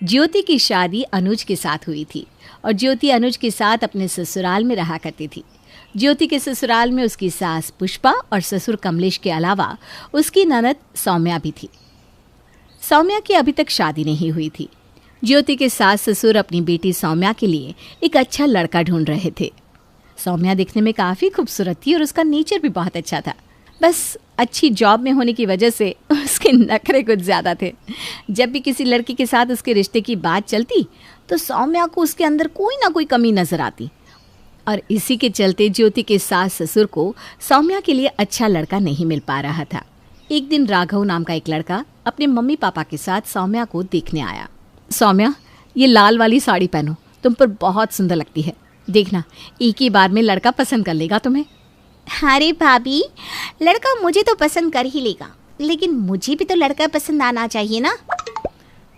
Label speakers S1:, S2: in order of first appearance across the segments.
S1: ज्योति की शादी अनुज के साथ हुई थी और ज्योति अनुज के साथ अपने ससुराल में रहा करती थी। ज्योति के ससुराल में उसकी सास पुष्पा और ससुर कमलेश के अलावा उसकी ननद सौम्या भी थी। सौम्या की अभी तक शादी नहीं हुई थी। ज्योति के सास ससुर अपनी बेटी सौम्या के लिए एक अच्छा लड़का ढूंढ रहे थे। सौम्या दिखने में काफ़ी खूबसूरत थी और उसका नेचर भी बहुत अच्छा था। बस अच्छी जॉब में होने की वजह से उसके नखरे कुछ ज़्यादा थे। जब भी किसी लड़की के साथ उसके रिश्ते की बात चलती तो सौम्या को उसके अंदर कोई ना कोई कमी नज़र आती और इसी के चलते ज्योति के सास ससुर को सौम्या के लिए अच्छा लड़का नहीं मिल पा रहा था। एक दिन राघव नाम का एक लड़का अपने मम्मी पापा के साथ सौम्या को देखने आया। सौम्या, ये लाल वाली साड़ी पहनो, तुम पर बहुत सुंदर लगती है। देखना एक ही बार में लड़का पसंद कर लेगा तुम्हें।
S2: अरे भाभी, लड़का मुझे तो पसंद कर ही लेगा, लेकिन मुझे भी तो लड़का पसंद आना चाहिए ना।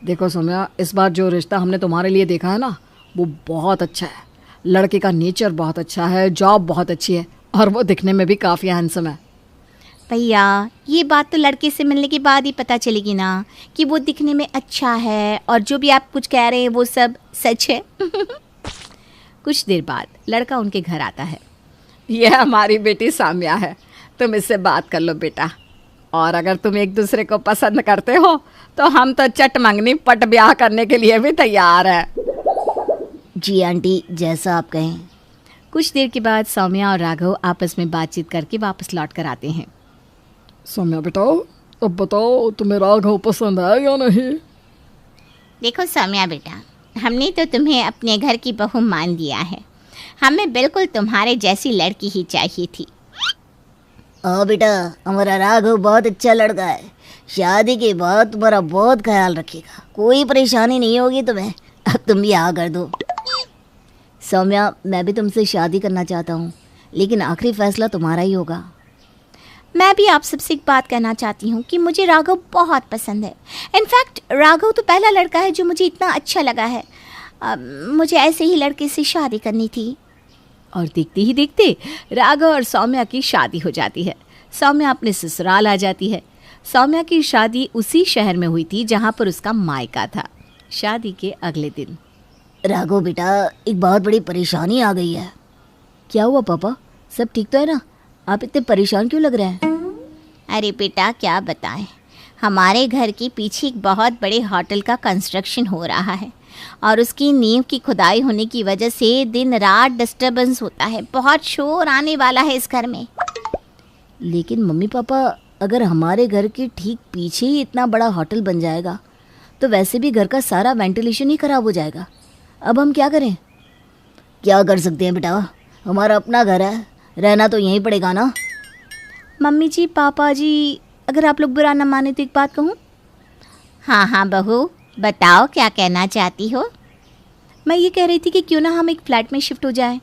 S3: देखो सौम्या, इस बार जो रिश्ता हमने तुम्हारे लिए देखा है ना, वो बहुत अच्छा है। लड़के का नेचर बहुत अच्छा है, जॉब बहुत अच्छी है और वो दिखने में भी काफ़ी हैंडसम है।
S2: भैया, ये बात तो लड़के से मिलने के बाद ही पता चलेगी ना कि वो दिखने में अच्छा है और जो भी आप कुछ कह रहे हैं वो सब सच है।
S1: कुछ देर बाद लड़का उनके घर आता है।
S3: यह हमारी बेटी सौम्या है, तुम इससे बात कर लो बेटा। और अगर तुम एक दूसरे को पसंद करते हो तो हम तो चट मंगनी पट ब्याह करने के लिए भी तैयार है।
S2: जी आंटी, जैसा आप कहें।
S1: कुछ देर के बाद सौम्या और राघव आपस में बातचीत करके वापस लौट कर आते हैं।
S3: सौम्या बेटा, अब बताओ तुम्हें राघव पसंद है या नहीं?
S2: देखो सौम्या बेटा, हमने तो तुम्हें अपने घर की बहू मान दिया है। हमें बिल्कुल तुम्हारे जैसी लड़की ही चाहिए थी।
S4: बेटा, हमारा राघव बहुत अच्छा लड़का है। शादी के बाद तुम्हारा बहुत ख्याल रखेगा, कोई परेशानी नहीं होगी तुम्हें। अब तुम भी हाँ कर दो। सौम्या, मैं भी तुमसे शादी करना चाहता हूँ, लेकिन आखिरी फैसला तुम्हारा ही होगा।
S2: मैं भी आप सबसे एक बात कहना चाहती हूँ कि मुझे राघव बहुत पसंद है। इनफैक्ट राघव तो पहला लड़का है जो मुझे इतना अच्छा लगा है। मुझे ऐसे ही लड़के से शादी करनी थी।
S1: और देखते ही देखते राघव और सौम्या की शादी हो जाती है। सौम्या अपने ससुराल आ जाती है। सौम्या की शादी उसी शहर में हुई थी जहाँ पर उसका मायका था। शादी के अगले दिन,
S4: राघव बेटा, एक बहुत बड़ी परेशानी आ गई है। क्या हुआ पापा, सब ठीक तो है ना? आप इतने परेशान क्यों लग रहे हैं?
S2: अरे बेटा, क्या बताएं, हमारे घर के पीछे एक बहुत बड़े होटल का कंस्ट्रक्शन हो रहा है और उसकी नींव की खुदाई होने की वजह से दिन रात डिस्टर्बेंस होता है। बहुत शोर आने वाला है इस घर में।
S4: लेकिन मम्मी पापा, अगर हमारे घर के ठीक पीछे ही इतना बड़ा होटल बन जाएगा तो वैसे भी घर का सारा वेंटिलेशन ही खराब हो जाएगा। अब हम क्या करें? क्या कर सकते हैं बेटा, हमारा अपना घर है, रहना तो यहीं पड़ेगा ना।
S2: मम्मी जी, पापा जी, अगर आप लोग बुरा न माने तो एक बात कहूँ। हाँ हाँ बहू, बताओ क्या कहना चाहती हो।
S1: मैं ये कह रही थी कि क्यों ना हम एक फ्लैट में शिफ्ट हो जाएं।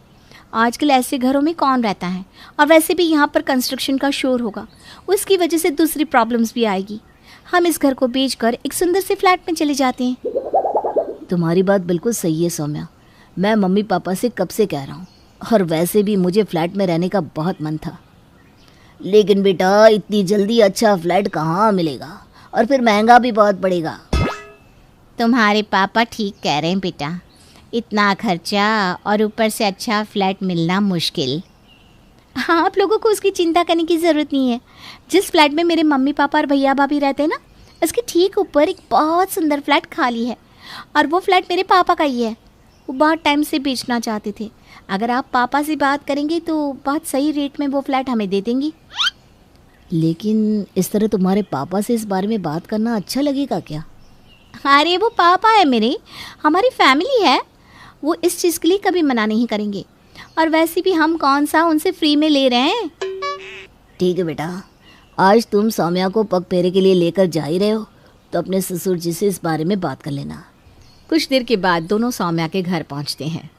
S1: आजकल ऐसे घरों में कौन रहता है, और वैसे भी यहाँ पर कंस्ट्रक्शन का शोर होगा, उसकी वजह से दूसरी प्रॉब्लम्स भी आएगी। हम इस घर को बेचकर एक सुंदर से फ्लैट में चले जाते हैं।
S4: तुम्हारी बात बिल्कुल सही है सौम्या, मैं मम्मी पापा से कब से कह रहा हूँ, और वैसे भी मुझे फ्लैट में रहने का बहुत मन था। लेकिन बेटा, इतनी जल्दी अच्छा फ्लैट कहाँ मिलेगा, और फिर महंगा भी बहुत पड़ेगा।
S2: तुम्हारे पापा ठीक कह रहे हैं बेटा, इतना खर्चा और ऊपर से अच्छा फ्लैट मिलना मुश्किल।
S1: हाँ, आप लोगों को उसकी चिंता करने की ज़रूरत नहीं है। जिस फ्लैट में मेरे मम्मी पापा और भैया भाभी रहते हैं ना, उसके ठीक ऊपर एक बहुत सुंदर फ्लैट खाली है और वो फ्लैट मेरे पापा का ही है। वो बहुत टाइम से बेचना चाहते थे। अगर आप पापा से बात करेंगे तो बहुत सही रेट में वो फ्लैट हमें दे देंगी।
S4: लेकिन इस तरह तुम्हारे पापा से इस बारे में बात करना अच्छा लगेगा क्या?
S1: अरे वो पापा है मेरे, हमारी फैमिली है, वो इस चीज़ के लिए कभी मना नहीं करेंगे। और वैसे भी हम कौन सा उनसे फ्री में ले रहे हैं।
S4: ठीक है बेटा, आज तुम सौम्या को पग फेरे के लिए लेकर जा ही रहे हो तो अपने ससुर जी से इस बारे में बात कर लेना।
S1: कुछ देर के बाद दोनों सौम्या के घर पहुंचते हैं।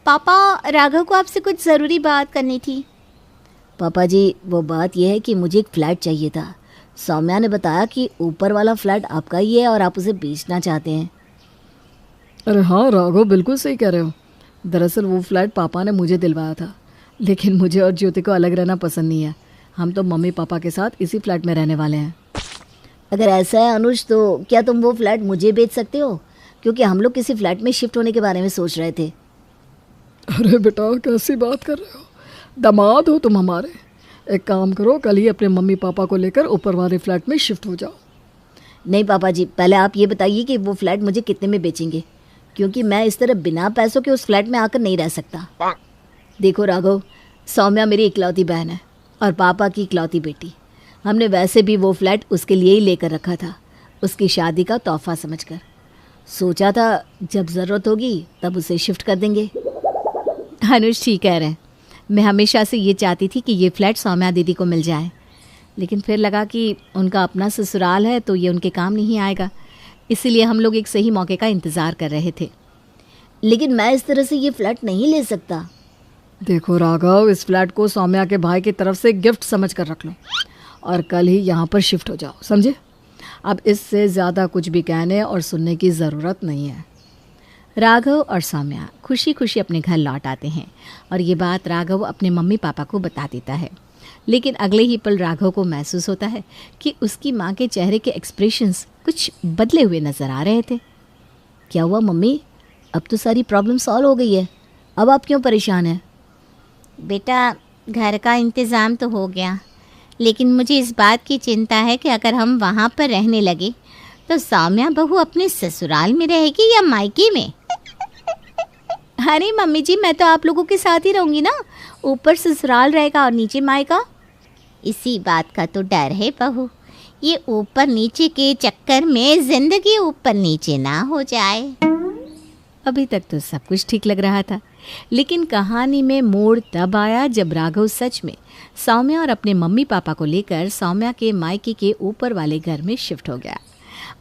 S1: पापा, राघव को आपसे कुछ ज़रूरी बात करनी थी।
S4: पापा जी, वो बात यह है कि मुझे एक फ़्लैट चाहिए था। सौम्या ने बताया कि ऊपर वाला फ्लैट आपका ही है और आप उसे बेचना चाहते हैं।
S3: अरे हाँ राघव, बिल्कुल सही कह रहे हो। दरअसल वो फ्लैट पापा ने मुझे दिलवाया था, लेकिन मुझे और ज्योति को अलग रहना पसंद नहीं है। हम तो मम्मी पापा के साथ इसी फ्लैट में रहने वाले हैं।
S4: अगर ऐसा है अनुज, तो क्या तुम वो फ्लैट मुझे बेच सकते हो? क्योंकि हम लोग किसी फ्लैट में शिफ्ट होने के बारे में सोच रहे थे।
S5: अरे बेटा कैसी बात कर रहे हो, दामाद हो तुम हमारे। एक काम करो, कल ही अपने मम्मी पापा को लेकर ऊपर वाले फ्लैट में शिफ्ट हो जाओ।
S4: नहीं पापा जी, पहले आप ये बताइए कि वो फ्लैट मुझे कितने में बेचेंगे, क्योंकि मैं इस तरह बिना पैसों के उस फ्लैट में आकर नहीं रह सकता। देखो राघव, सौम्या मेरी इकलौती बहन है और पापा की इकलौती बेटी। हमने वैसे भी वो फ्लैट उसके लिए ही लेकर रखा था, उसकी शादी का तोहफा समझकर। सोचा था जब ज़रूरत होगी तब उसे शिफ्ट कर देंगे।
S1: अनुज ठीक कह रहे हैं। मैं हमेशा से ये चाहती थी कि ये फ्लैट सौम्या दीदी को मिल जाए, लेकिन फिर लगा कि उनका अपना ससुराल है तो ये उनके काम नहीं आएगा, इसीलिए हम लोग एक सही मौके का इंतज़ार कर रहे थे।
S4: लेकिन मैं इस तरह से ये फ्लैट नहीं ले सकता।
S5: देखो राघव, इस फ्लैट को सौम्या के भाई की तरफ से गिफ्ट समझ कर रख लो और कल ही यहाँ पर शिफ्ट हो जाओ, समझे? अब इससे ज़्यादा कुछ भी कहने और सुनने की ज़रूरत नहीं है।
S1: राघव और सौम्या खुशी खुशी अपने घर लौट आते हैं और ये बात राघव अपने मम्मी पापा को बता देता है। लेकिन अगले ही पल राघव को महसूस होता है कि उसकी माँ के चेहरे के एक्सप्रेशंस कुछ बदले हुए नज़र आ रहे थे।
S4: क्या हुआ मम्मी, अब तो सारी प्रॉब्लम सॉल्व हो गई है, अब आप क्यों परेशान हैं?
S2: बेटा घर का इंतज़ाम तो हो गया, लेकिन मुझे इस बात की चिंता है कि अगर हम वहाँ पर रहने लगे तो सौम्या बहू अपने ससुराल में रहेगी या मायके में।
S1: अरे मम्मी जी, मैं तो आप लोगों के साथ ही रहूँगी ना, ऊपर ससुराल रहेगा और नीचे मायका।
S2: इसी बात का तो डर है बहू, ये ऊपर नीचे के चक्कर में ज़िंदगी ऊपर नीचे ना हो जाए।
S1: अभी तक तो सब कुछ ठीक लग रहा था, लेकिन कहानी में मोड़ तब आया जब राघव सच में सौम्या और अपने मम्मी पापा को लेकर सौम्या के मायके के ऊपर वाले घर में शिफ्ट हो गया।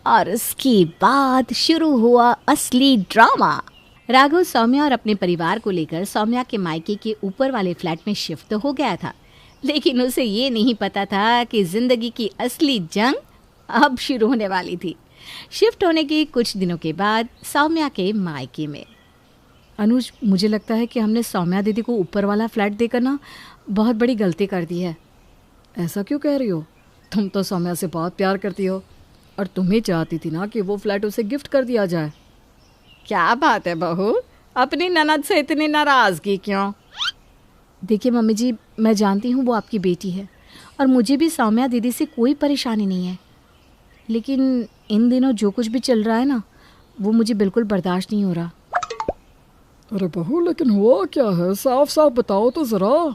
S1: और उसके बाद शुरू हुआ असली ड्रामा। राघव सौम्या और अपने परिवार को लेकर सौम्या के मायके के ऊपर वाले फ्लैट में शिफ्ट तो हो गया था, लेकिन उसे ये नहीं पता था कि जिंदगी की असली जंग अब शुरू होने वाली थी। शिफ्ट होने के कुछ दिनों के बाद सौम्या के मायके में।
S5: अनुज, मुझे लगता है कि हमने सौम्या दीदी को ऊपर वाला फ्लैट देकर ना बहुत बड़ी गलती कर दी है। ऐसा क्यों कह रही हो? तुम तो सौम्या से बहुत प्यार करती हो और तुम ही चाहती थी ना कि वो फ्लैट उसे गिफ्ट कर दिया जाए।
S3: क्या बात है बहू, अपनी ननद से इतनी नाराज़गी क्यों?
S1: देखिए मम्मी जी, मैं जानती हूँ वो आपकी बेटी है और मुझे भी सौम्या दीदी से कोई परेशानी नहीं है, लेकिन इन दिनों जो कुछ भी चल रहा है ना, वो मुझे बिल्कुल बर्दाश्त नहीं हो रहा।
S5: अरे बहू, लेकिन हुआ क्या है? साफ साफ बताओ तो ज़रा।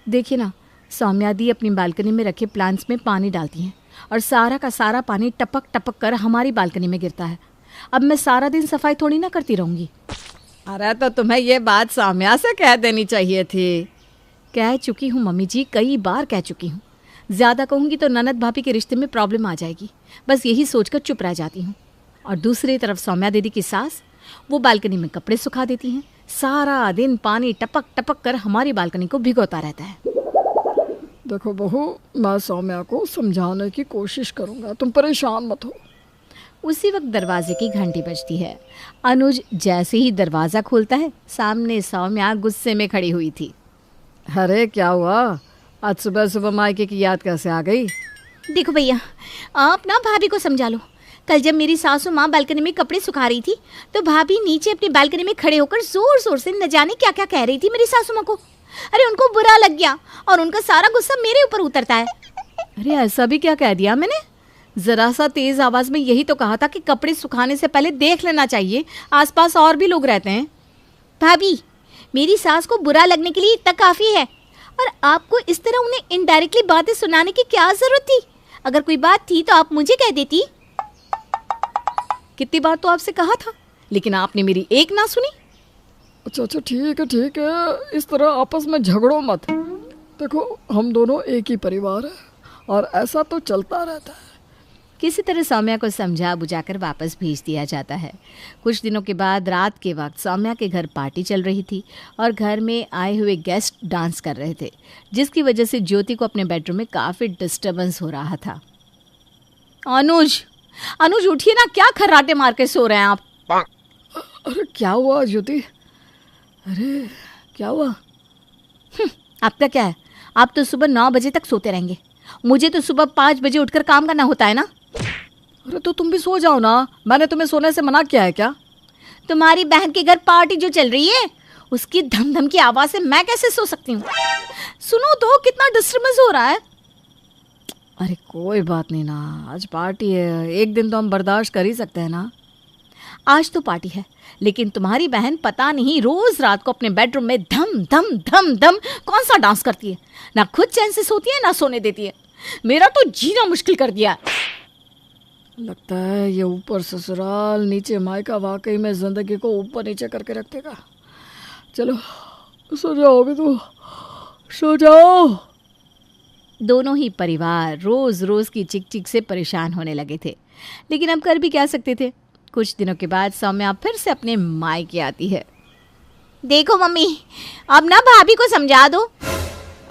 S1: देखिए ना, सौम्या दी अपनी बालकनी में रखे प्लांट्स में पानी डालती हैं और सारा का सारा पानी टपक टपक कर हमारी बालकनी में गिरता है। अब मैं सारा दिन सफाई थोड़ी ना करती रहूँगी।
S3: अरे तो तुम्हें ये बात सौम्या से कह देनी चाहिए थी।
S1: कह चुकी हूँ मम्मी जी, कई बार कह चुकी हूँ। ज़्यादा कहूँगी तो ननद भाभी के रिश्ते में प्रॉब्लम आ जाएगी, बस यही सोचकर चुप रह जाती हूँ। और दूसरी तरफ सौम्या दीदी की सास, वो बालकनी में कपड़े सुखा देती हैं। सारा दिन पानी टपक टपक कर हमारी बालकनी को भिगोता रहता है।
S5: देखो बहू, मैं सौम्या को समझाने की कोशिश करूँगा, तुम परेशान मत हो।
S1: उसी वक्त दरवाजे की घंटी बजती है। अनुज जैसे ही दरवाज़ा खोलता है, सामने सौम्या गुस्से में खड़ी हुई थी।
S3: अरे क्या हुआ, आज सुबह सुबह मायके की याद कैसे आ गई?
S2: देखो भैया, आप ना भाभी को समझा लो। कल जब मेरी सासू माँ बालकनी में कपड़े सुखा रही थी तो भाभी नीचे अपनी बालकनी में खड़े होकर जोर जोर से न जाने क्या क्या कह रही थी मेरी सासू माँ को। अरे उनको बुरा लग गया और उनका सारा गुस्सा मेरे ऊपर उतरता है।
S1: अरे ऐसा भी क्या कह दिया मैंने? ज़रा सा तेज़ आवाज़ में यही तो कहा था कि कपड़े सुखाने से पहले देख लेना चाहिए, आसपास और भी लोग रहते हैं।
S2: भाभी, मेरी सास को बुरा लगने के लिए इतना काफ़ी है, और आपको इस तरह उन्हें इनडायरेक्टली बातें सुनाने की क्या ज़रूरत थी? अगर कोई बात थी तो आप मुझे कह देती।
S1: कितनी बार तो आपसे कहा था, लेकिन आपने मेरी एक ना सुनी।
S5: अच्छा ठीक है, इस तरह आपस में झगड़ो मत। देखो, हम दोनों एक ही परिवार है और ऐसा तो चलता रहता है।
S1: किसी तरह सौम्या को समझा बुझाकर वापस भेज दिया जाता है। कुछ दिनों के बाद रात के वक्त सौम्या के घर पार्टी चल रही थी और घर में आए हुए गेस्ट डांस कर रहे थे, जिसकी वजह से ज्योति को अपने बेडरूम में काफ़ी डिस्टर्बेंस हो रहा था।
S3: अनुज उठिए ना, क्या खर्राटे मार के सो रहे हैं आप?
S5: अरे क्या हुआ ज्योति? अरे क्या हुआ?
S1: आपका क्या है? आप तो सुबह 9 बजे तक सोते रहेंगे, मुझे तो सुबह 5 बजे उठकर काम करना होता है ना।
S5: अरे तो तुम भी सो जाओ ना, मैंने तुम्हें सोने से मना किया है क्या?
S2: तुम्हारी बहन के घर पार्टी जो चल रही है उसकी धम धम की आवाज से मैं कैसे सो सकती हूँ? सुनो तो कितना डिस्टर्बेंस हो रहा है।
S5: अरे कोई बात नहीं ना, आज पार्टी है, एक दिन तो हम बर्दाश्त कर ही सकते हैं ना।
S2: आज तो पार्टी है, लेकिन तुम्हारी बहन पता नहीं रोज रात को अपने बेडरूम में धम धम धम धम कौन सा डांस करती है। ना खुद चैन से सोती है ना सोने देती है। मेरा तो जीना मुश्किल कर दिया।
S5: लगता है ये ऊपर ससुराल नीचे मायका वाकई में जिंदगी को ऊपर नीचे करके रख देगा। चलो सो जाओ, अभी तो सो जाओ।
S1: दोनों ही परिवार रोज रोज की चिक चिक से परेशान होने लगे थे, लेकिन अब कर भी क्या सकते थे। कुछ दिनों के बाद सौम्या फिर से अपने मायके आती है।
S2: देखो मम्मी, अब ना भाभी को समझा दो।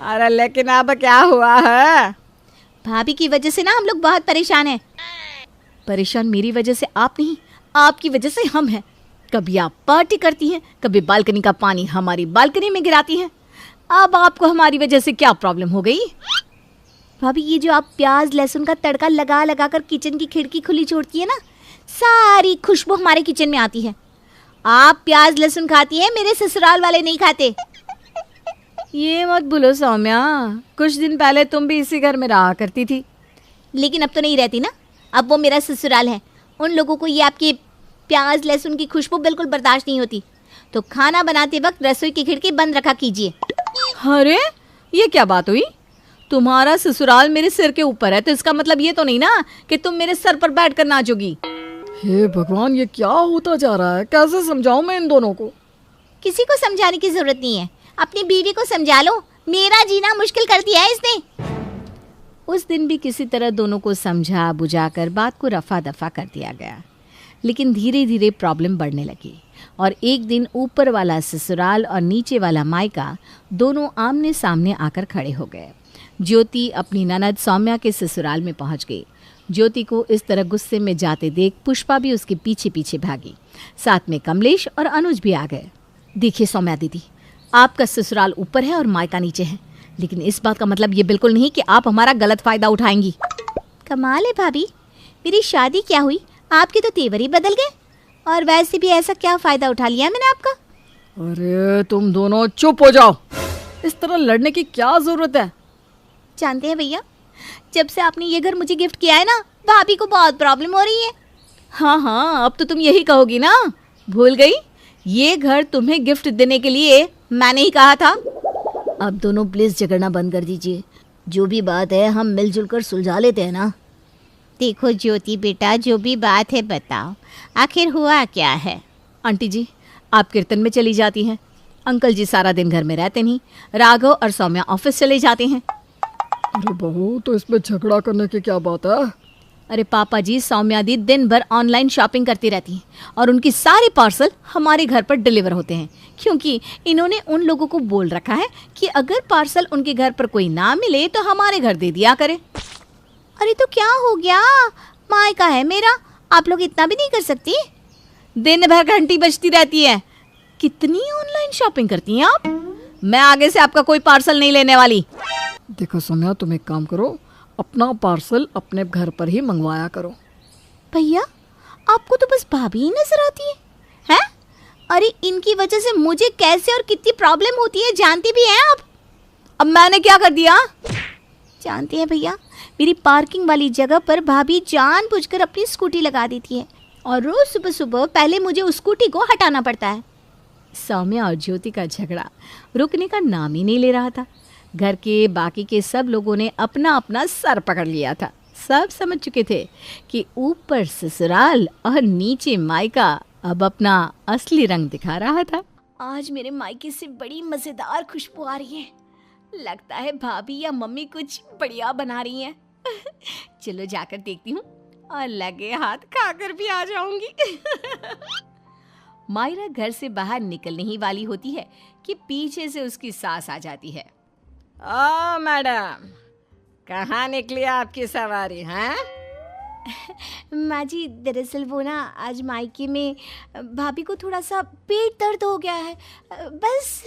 S3: अरे लेकिन अब क्या हुआ है?
S2: भाभी की वजह से ना हम लोग बहुत परेशान हैं।
S1: परेशान मेरी वजह से आप नहीं, आपकी वजह से हम हैं। कभी आप पार्टी करती हैं, कभी बालकनी का पानी हमारी बालकनी में गिराती हैं। अब आपको हमारी वजह से क्या प्रॉब्लम हो गई?
S2: भाभी ये जो आप प्याज लहसुन का तड़का लगा लगा कर किचन की खिड़की खुली छोड़ती है ना, सारी खुशबू हमारे किचन में आती है। आप प्याज लहसुन खाती हैं, मेरे ससुराल वाले नहीं खाते।
S1: ये मत भूलो सौम्या, कुछ दिन पहले तुम भी इसी घर में रहा करती थी।
S2: लेकिन अब तो नहीं रहती ना, अब वो मेरा ससुराल है। उन लोगों को ये आपके प्याज लहसुन की खुशबू बिल्कुल बर्दाश्त नहीं होती। तो खाना बनाते वक्त रसोई की खिड़की बंद रखा कीजिए।
S1: अरे ये क्या बात हुई? तुम्हारा ससुराल मेरे सिर के ऊपर है, तो इसका मतलब ये तो नहीं ना कि तुम मेरे सर पर बैठ कर नाचोगी।
S5: हे भगवान, ये क्या होता जा रहा है? कैसे समझाऊं मैं इन दोनों को?
S2: किसी को समझाने की जरूरत नहीं है, अपनी बीवी को समझा लो। मेरा जीना मुश्किल कर दिया है इसने।
S1: उस दिन भी किसी तरह दोनों को समझा बुझाकर बात को रफा दफा कर दिया गया, लेकिन धीरे धीरे प्रॉब्लम बढ़ने लगी और एक दिन ऊपर वाला ससुराल और नीचे वाला मायका दोनों आमने सामने आकर खड़े हो गए। ज्योति अपनी ननद सौम्या के ससुराल में पहुंच गई। ज्योति को इस तरह गुस्से में जाते देख पुष्पा भी उसके पीछे पीछे भागी। साथ में कमलेश और अनुज भी आ गए। देखिए सौम्या दीदी, आपका ससुराल ऊपर है और मायका नीचे है, लेकिन इस बात का मतलब ये बिल्कुल नहीं कि आप हमारा गलत फायदा उठाएंगी।
S2: कमाल है भाभी, मेरी शादी क्या हुई, आपके तो तेवर ही बदल गए। और वैसे भी ऐसा क्या फायदा उठा लिया मैंने आपका?
S5: अरे तुम दोनों चुप हो जाओ, इस तरह लड़ने की क्या जरूरत है?
S2: जानते हैं भैया, जब से आपने ये घर मुझे गिफ्ट किया है ना, भाभी को बहुत प्रॉब्लम हो रही है।
S1: हाँ हाँ, अब तो तुम यही कहोगी ना। भूल गई, ये घर तुम्हें गिफ्ट देने के लिए मैंने ही कहा था।
S4: अब दोनों प्लीज झगड़ना बंद कर दीजिए। जो भी बात है हम मिलजुल कर सुलझा लेते हैं ना।
S2: देखो ज्योति बेटा, जो भी बात है बताओ, आखिर हुआ क्या है?
S1: आंटी जी, आप कीर्तन में चली जाती हैं, अंकल जी सारा दिन घर में रहते नहीं, राघव और सौम्या ऑफिस चले जाते हैं।
S5: अरे बहू, तो इसमें झगड़ा करने की क्या बात है?
S1: अरे पापा जी, सौम्या दी दिन भर ऑनलाइन शॉपिंग करती रहती हैं और उनकी सारे पार्सल हमारे घर पर डिलीवर होते हैं, क्योंकि इन्होंने उन लोगों को बोल रखा है कि अगर पार्सल उनके घर पर कोई ना मिले तो हमारे घर दे दिया करे।
S2: अरे तो क्या हो गया, मायका है मेरा, आप लोग इतना भी नहीं कर सकती?
S1: दिन भर घंटी बजती रहती है। कितनी ऑनलाइन शॉपिंग करती हैं आप? मैं आगे से आपका कोई पार्सल नहीं लेने वाली।
S5: देखो सौम्या, तुम एक काम करो, अपना पार्सल अपने घर पर ही मंगवाया करो।
S2: भैया, आपको तो बस भाभी ही नजर आती है? अरे इनकी वजह से मुझे कैसे और कितनी प्रॉब्लम होती है जानती भी हैं आप?
S1: अब मैंने क्या कर दिया?
S2: जानते हैं भैया, मेरी पार्किंग वाली जगह पर भाभी जानबूझकर अपनी स्कूटी लगा देती है और रोज सुबह सुबह पहले मुझे उस स्कूटी को हटाना पड़ता है।
S1: सौम्या और ज्योति का झगड़ा रुकने का नाम ही नहीं ले रहा था। घर के बाकी के सब लोगों ने अपना अपना सर पकड़ लिया था। सब समझ चुके थे कि ऊपर ससुराल और नीचे मायका अब अपना असली रंग दिखा रहा था।
S2: आज मेरे मायके से बड़ी मजेदार खुशबू आ रही है। लगता है भाभी या मम्मी कुछ बढ़िया बना रही हैं। चलो जाकर देखती हूँ और लगे हाथ खाकर भी आ जाऊंगी।
S1: मायरा घर से बाहर निकलने ही वाली होती है कि पीछे से उसकी सास आ जाती है।
S3: ओ मैडम, कहाँ निकली आपकी सवारी हैं?
S2: माँ जी, दरअसल वो ना आज मायके में भाभी को थोड़ा सा पेट दर्द हो गया है, बस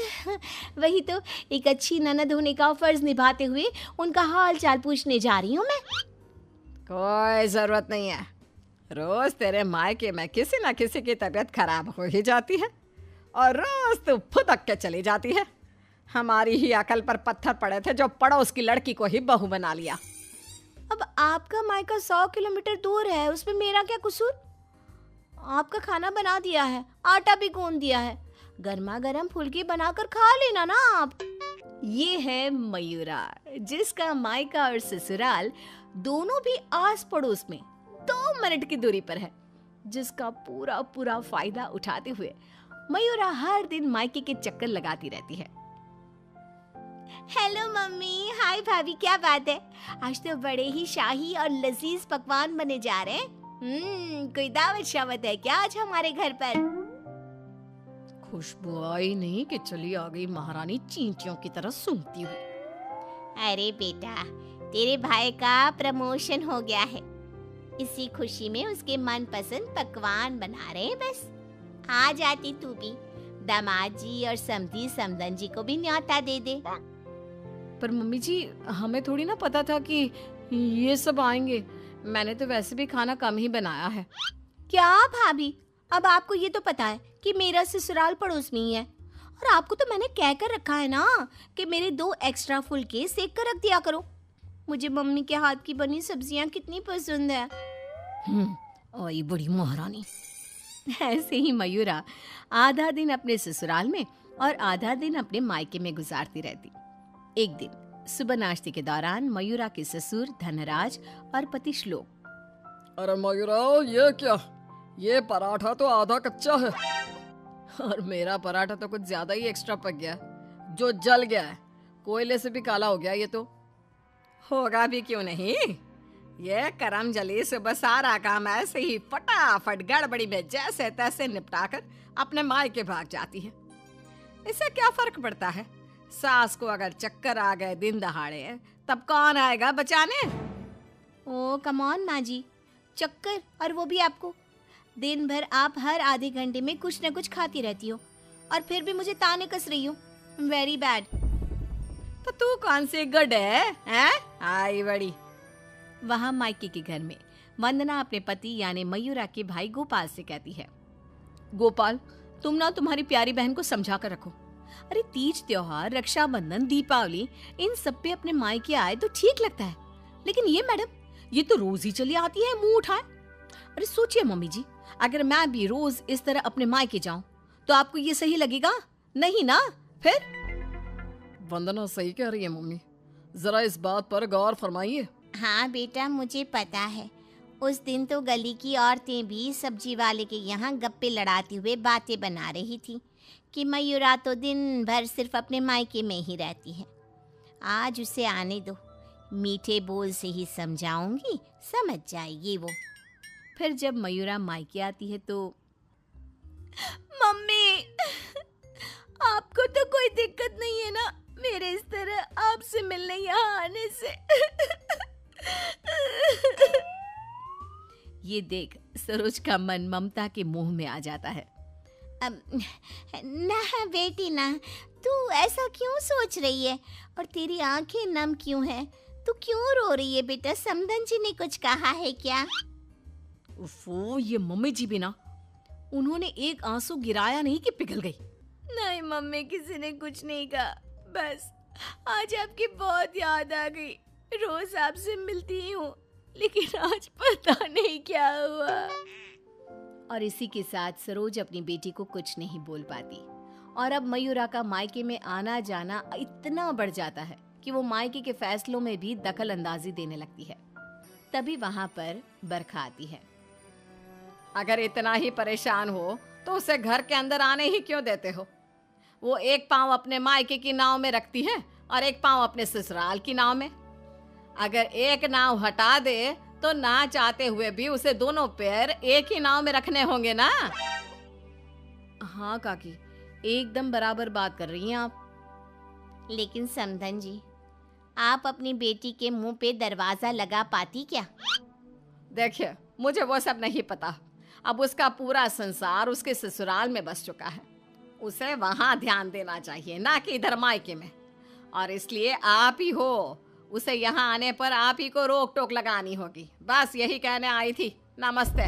S2: वही तो एक अच्छी ननद होने का फर्ज निभाते हुए उनका हाल चाल पूछने जा रही हूँ मैं।
S3: कोई ज़रूरत नहीं है, रोज तेरे मायके में किसी न किसी की तबीयत खराब हो ही जाती है और रोज तू फुदक के चली जाती है। हमारी ही अकल पर पत्थर पड़े थे जो पड़ोस की लड़की को ही बहू बना लिया।
S2: अब आपका मायका 100 किलोमीटर दूर है, उसमें मेरा क्या कसूर? आपका खाना बना दिया है, आटा भी गूंद दिया है, गर्मा गर्म फुल्की बनाकर खा लेना ना आप।
S1: ये है मयूरा, जिसका मायका और ससुराल दोनों भी आस पड़ोस में 2 मिनट की दूरी पर है, जिसका पूरा पूरा फायदा उठाते हुए मयूरा हर दिन मायके के चक्कर लगाती रहती है।
S2: हेलो मम्मी, हाय भाभी, क्या बात है? आज तो बड़े ही शाही और लजीज पकवान बने जा रहे हैं। कोई दावत शावत है क्या आज हमारे घर पर?
S5: खुशबू आई नहीं कि चली आ गई महारानी चींटियों की तरह सूंघती हुई।
S2: अरे बेटा, तेरे भाई का प्रमोशन हो गया है, इसी खुशी में उसके मनपसंद पकवान बना रहे हैं। बस आ जाती तू भी, दामाद जी और समधी समदन जी को भी न्योता दे दे।
S5: पर मम्मी जी, हमें थोड़ी ना पता था कि ये सब आएंगे। मैंने तो वैसे भी खाना कम ही बनाया है।
S2: क्या भाभी, अब आपको ये तो पता है कि मेरा ससुराल पड़ोस में ही है, और आपको तो मैंने कह कर रखा है ना कि मेरे 2 एक्स्ट्रा फुलके सेक कर रख दिया करो। मुझे मम्मी के हाथ की बनी सब्जियां कितनी पसंद है।
S5: आई बड़ी महारानी।
S1: ऐसे ही मयूरा आधा दिन अपने ससुराल में और आधा दिन अपने मायके में गुजारती रहती। एक दिन सुबह नाश्ते के दौरान मयूरा के ससुर धनराज और पति श्लोक,
S3: अरे मयूरा, ये क्या? ये पराठा तो आधा कच्चा है
S5: और मेरा पराठा तो कुछ ज्यादा ही एक्स्ट्रा पक गया, जो जल गया है, कोयले से भी काला हो गया। ये तो
S3: होगा भी क्यों नहीं। ये करम जली सुबह सारा काम ऐसे ही फटाफट गड़बड़ी में जैसे तैसे निपटाकर अपने मायके भाग जाती है। इससे क्या फर्क पड़ता है? सास को अगर चक्कर आ गए दिन दहाड़े, तब कौन आएगा बचाने?
S2: ओ कम ऑन माँ जी, चक्कर, और वो भी आपको? दिन भर आप हर आधे घंटे में कुछ न कुछ खाती रहती हो और फिर भी मुझे ताने कस रही हो। Very bad.
S3: तो तू कौन सी गुड है, हैं? आई बड़ी।
S1: वहां मायके के घर में वंदना अपने पति यानी मयूरा के भाई गोपाल से कहती है, गोपाल, तुम ना तुम्हारी प्यारी बहन को समझा कर रखो। अरे तीज त्योहार, रक्षाबंधन, दीपावली, इन सब पे अपने मायके आए तो ठीक लगता है, लेकिन ये मैडम, ये तो रोज ही चली आती है मुंह उठाए। अरे सोचिए मम्मी जी, अगर मैं भी रोज इस तरह अपने मायके जाऊं तो आपको ये सही लगेगा? नहीं ना? फिर
S5: वंदना सही कह रही है मम्मी, जरा इस बात पर गौर फरमाइए।
S2: हाँ बेटा, मुझे पता है। उस दिन तो गली की औरतें भी सब्जी वाले के यहाँ गप्पे लड़ाती हुए बातें बना रही थी कि मयूरा तो दिन भर सिर्फ अपने मायके में ही रहती है। आज उसे आने दो, मीठे बोल से ही समझाऊंगी, समझ जाएगी वो।
S1: फिर जब मयूरा मायके आती है तो,
S2: मम्मी, आपको तो कोई दिक्कत नहीं है ना मेरे इस तरह आपसे मिलने यहाँ आने से?
S1: ये देख सरोज का मन ममता के मुंह में आ जाता है।
S2: ना बेटी ना, तू ऐसा क्यों सोच रही है? और तेरी आंखें नम क्यों हैं? तू क्यों रो रही है बेटा? समदन जी ने कुछ कहा है क्या?
S1: उफ़ो, ये मम्मी जी भी ना, उन्होंने एक आंसू गिराया नहीं कि पिघल गई।
S2: नहीं मम्मी, किसी ने कुछ नहीं कहा, बस आज आपकी बहुत याद आ गई। रोज आपसे मिलती ही हूँ, लेकिन आज पता नहीं क्या हुआ।
S1: और इसी के साथ सरोज अपनी बेटी को कुछ नहीं बोल पाती, और अब मयूरा का मायके में आना जाना इतना बढ़ जाता है कि वो मायके के फैसलों में भी दखल अंदाजी देने लगती है। तभी वहां पर बरखा आती है।
S3: अगर इतना ही परेशान हो तो उसे घर के अंदर आने ही क्यों देते हो? वो एक पांव अपने मायके की नाव में रखती है और एक पांव अपने ससुराल की नाव में। अगर एक नाव हटा दे तो ना चाहते हुए भी उसे दोनों पैर एक ही नाव में रखने होंगे ना।
S1: हाँ काकी, एकदम बराबर बात कर रही हैं आप।
S2: लेकिन समधन जी, आप अपनी बेटी के मुंह पे दरवाजा लगा पाती क्या?
S3: देखिए, मुझे वो सब नहीं पता। अब उसका पूरा संसार उसके ससुराल में बस चुका है, उसे वहां ध्यान देना चाहिए, ना कि इधर मायके में। और इसलिए आप ही हो, उसे यहाँ आने पर आप ही को रोक टोक लगानी होगी। बस यही कहने आई थी। नमस्ते।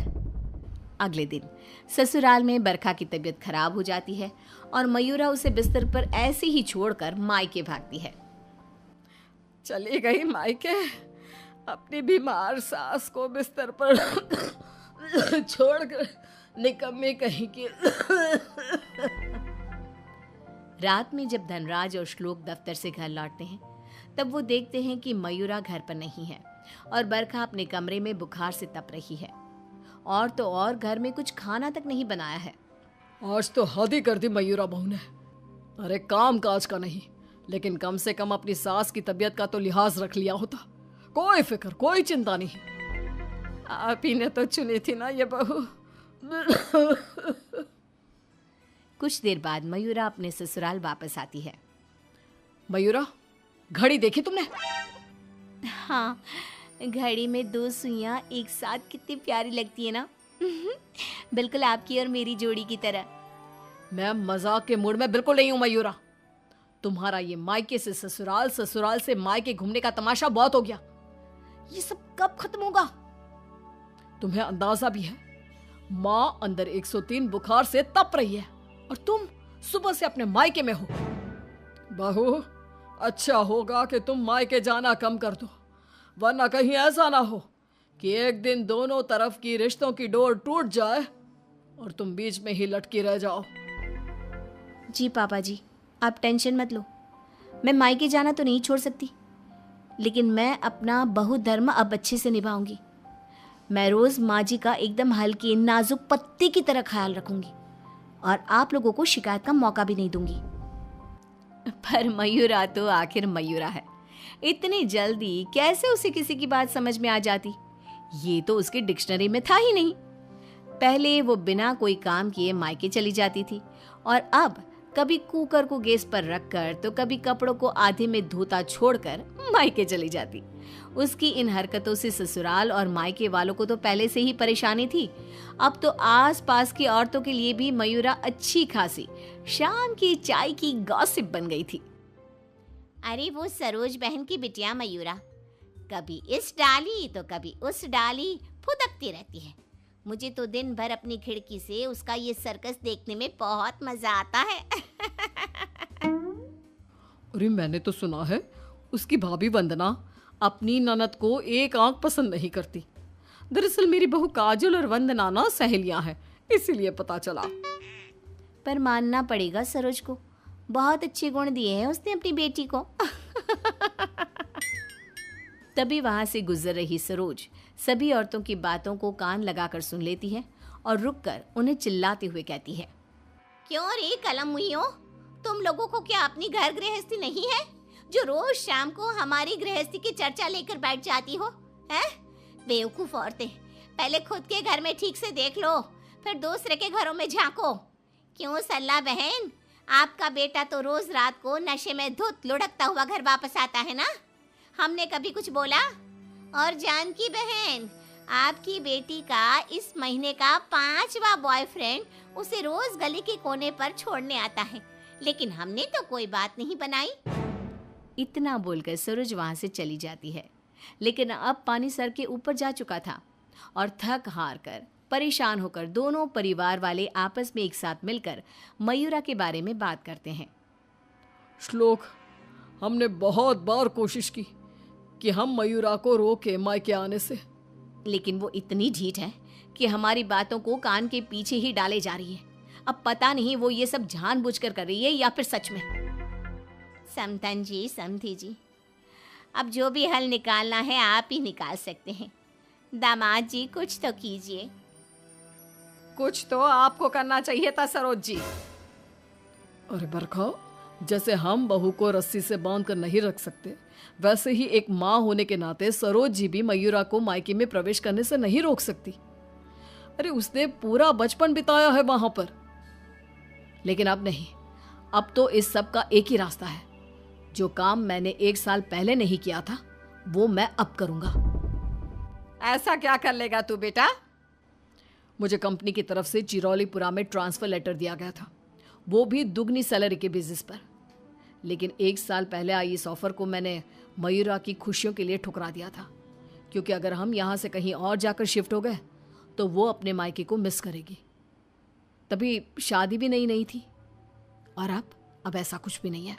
S1: अगले दिन ससुराल में बरखा की तबीयत खराब हो जाती है और मयूरा उसे बिस्तर पर ऐसे ही छोड़कर मायके भागती है।
S3: चली गई मायके, अपनी बीमार सास को बिस्तर पर छोड़कर, निकम्मी कहीं की।
S1: रात में जब धनराज और श्लोक दफ्तर से घर लौटते हैं तब वो देखते हैं कि मयूरा घर पर नहीं है और बरखा अपने कमरे में बुखार से तप रही है। और तो और घर में कुछ खाना तक नहीं बनाया है।
S3: आज तो हद ही कर दी मयूरा बहू ने। अरे काम काज का नहीं, लेकिन कम से कम अपनी सास की तबीयत का तो लिहाज रख लिया होता। कोई फिक्र, कोई चिंता नहीं। आप ही ने तो चुनी थी ना ये बहू।
S1: कुछ देर बाद मयूरा अपने ससुराल वापस आती है।
S3: मयूरा, घड़ी देखी तुमने?
S2: हाँ, घड़ी में 2 सुइयां एक साथ कितनी प्यारी लगती है ना। बिल्कुल आपकी और मेरी जोड़ी की तरह।
S3: मैं मजाक के मूड में बिल्कुल नहीं हूं मयूरा। तुम्हारा ये मायके से ससुराल, ससुराल से मायके घूमने का तमाशा बहुत हो गया। ये सब कब खत्म होगा? तुम्हें अंदाजा भी है, माँ अंदर 103 बुखार से तप रही है और तुम सुबह से अपने मायके में हो। बहू, अच्छा होगा कि तुम मायके जाना कम कर दो, वरना कहीं ऐसा ना हो कि एक दिन दोनों तरफ की रिश्तों की डोर टूट जाए और तुम बीच में ही लटकी रह जाओ।
S2: जी पापा जी, आप टेंशन मत लो। मैं मायके जाना तो नहीं छोड़ सकती, लेकिन मैं अपना बहु धर्म अब अच्छे से निभाऊंगी। मैं रोज़ माँ जी का एकदम हल्की नाजुक पत्ती की तरह ख्याल रखूंगी और आप लोगों को शिकायत का मौका भी नहीं दूंगी।
S1: पर मयूरा तो आखिर मयूरा है, इतनी जल्दी कैसे उसे किसी की बात समझ में आ जाती? ये तो उसकी डिक्शनरी में था ही नहीं। पहले वो बिना कोई काम किए मायके चली जाती थी और अब कभी कुकर को गैस पर रखकर तो कभी कपड़ों को आधे में धोता छोड़कर मायके चली जाती। उसकी इन हरकतों से ससुराल और मायके वालों को तो पहले से ही परेशानी थी। अब तो आस पास की औरतों के लिए भी मयूरा अच्छी खासी शाम की चाय की गॉसिप बन गई थी।
S2: अरे वो सरोज बहन की बिटिया मयूरा कभी इस डाली तो कभी उस डाली फुदकती रहती है। मुझे तो दिन भर अपनी खिड़की से उसका ये सर्कस देखने में बहुत मजा आता है।
S3: अरे मैंने तो सुना है उसकी भाभी वंदना अपनी ननद को एक आंख पसंद नहीं करती। दरअसल मेरी बहू काजल और वंदना ना सहेलियां हैं, इसीलिए पता चला।
S2: पर मानना पड़ेगा सरोज को, बहुत अच्छे गुण दिए हैं उसने अपनी बेटी को।
S1: तभी वहां से गुजर रही सरोज सभी औरतों की बातों को कान लगाकर सुन लेती है और रुककर उन्हें चिल्लाते हुए कहती है,
S2: क्यों रे कलम हुईओ, तुम लोगों को क्या अपनी घर गृहस्थी नहीं है जो रोज शाम को हमारी गृहस्थी की चर्चा लेकर बैठ जाती हो? हैं? बेवकूफ औरतें, पहले खुद के घर में ठीक से देख लो, फिर दूसरे के घरों में झांको। क्यों सल्ला बहन, आपका बेटा तो रोज रात को नशे में धुत लुढ़कता हुआ घर वापस आता है ना? हमने कभी कुछ बोला? और जानकी बहन, आपकी बेटी का इस महीने का 5वां बॉयफ्रेंड उसे रोज गली के कोने पर छोड़ने आता है, लेकिन हमने तो कोई बात नहीं बनाई।
S1: इतना बोलकर सरोज वहां से चली जाती है। लेकिन अब पानी सर के ऊपर जा चुका था और थक हार कर परेशान होकर दोनों परिवार वाले आपस में एक साथ मिलकर मयूरा के बारे में बात करते हैं।
S3: श्लोक, हमने बहुत बार कोशिश की कि हम मयूरा को रोके मायके आने से,
S1: लेकिन वो इतनी ढीठ है कि हमारी बातों को कान के पीछे ही डाले जा रही है। अब पता नहीं वो ये सब जानबूझकर कर रही है या फिर सच में।
S2: समधन जी, समधी जी, अब जो भी हल निकालना है आप ही निकाल सकते हैं। दामाद जी कुछ तो कीजिए।
S3: कुछ तो आपको करना चाहिए था सरोज जी। अरे बरखा, जैसे हम बहू को रस्सी से बांध कर नहीं रख सकते, वैसे ही एक माँ होने के नाते सरोज जी भी मयूरा को मायके में प्रवेश करने से नहीं रोक सकती। अरे उसने पूरा बचपन बिताया है वहां पर। लेकिन अब नहीं, अब तो इस सब का एक ही रास्ता है। जो काम मैंने 1 साल पहले नहीं किया था वो मैं अब करूंगा।
S5: ऐसा क्या कर लेगा तू बेटा?
S3: मुझे कंपनी की तरफ से चिरौलीपुरा में ट्रांसफर लेटर दिया गया था, वो भी दुगनी सैलरी के बेसिस पर। लेकिन 1 साल पहले आई इस ऑफर को मैंने मयूरा की खुशियों के लिए ठुकरा दिया था, क्योंकि अगर हम यहाँ से कहीं और जाकर शिफ्ट हो गए तो वो अपने मायके को मिस करेगी। तभी शादी भी नहीं थी, और अब ऐसा कुछ भी नहीं है।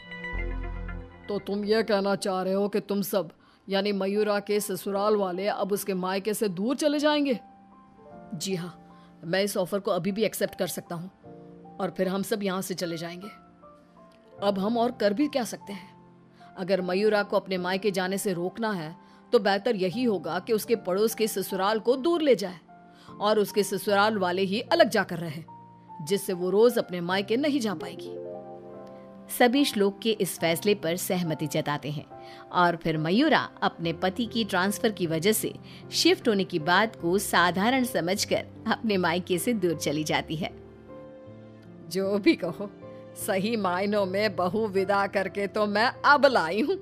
S3: तो तुम ये कहना चाह रहे हो कि तुम सब यानी मयूरा के ससुराल वाले अब उसके मायके से दूर चले जाएंगे? जी हाँ, मैं इस ऑफर को अभी भी एक्सेप्ट कर सकता हूँ, और फिर हम सब यहाँ से चले जाएंगे। अब हम और कर भी क्या सकते हैं? अगर मयूरा को अपने मायके जाने से रोकना है तो बेहतर यही होगा कि उसके पड़ोस के ससुराल को दूर ले जाए और उसके ससुराल वाले ही अलग जाकर रहे, जिससे वो रोज अपने मायके नहीं जा पाएगी।
S1: सभी श्लोक के इस फैसले पर सहमति जताते हैं और फिर मयूरा अपने पति की ट्रांसफर की वजह से शिफ्ट होने की बात को साधारण समझकर अपने मायके से दूर चली जाती है।
S3: जो भी कहो, सही मायनों में बहू विदा करके तो मैं अब लाई हूँ।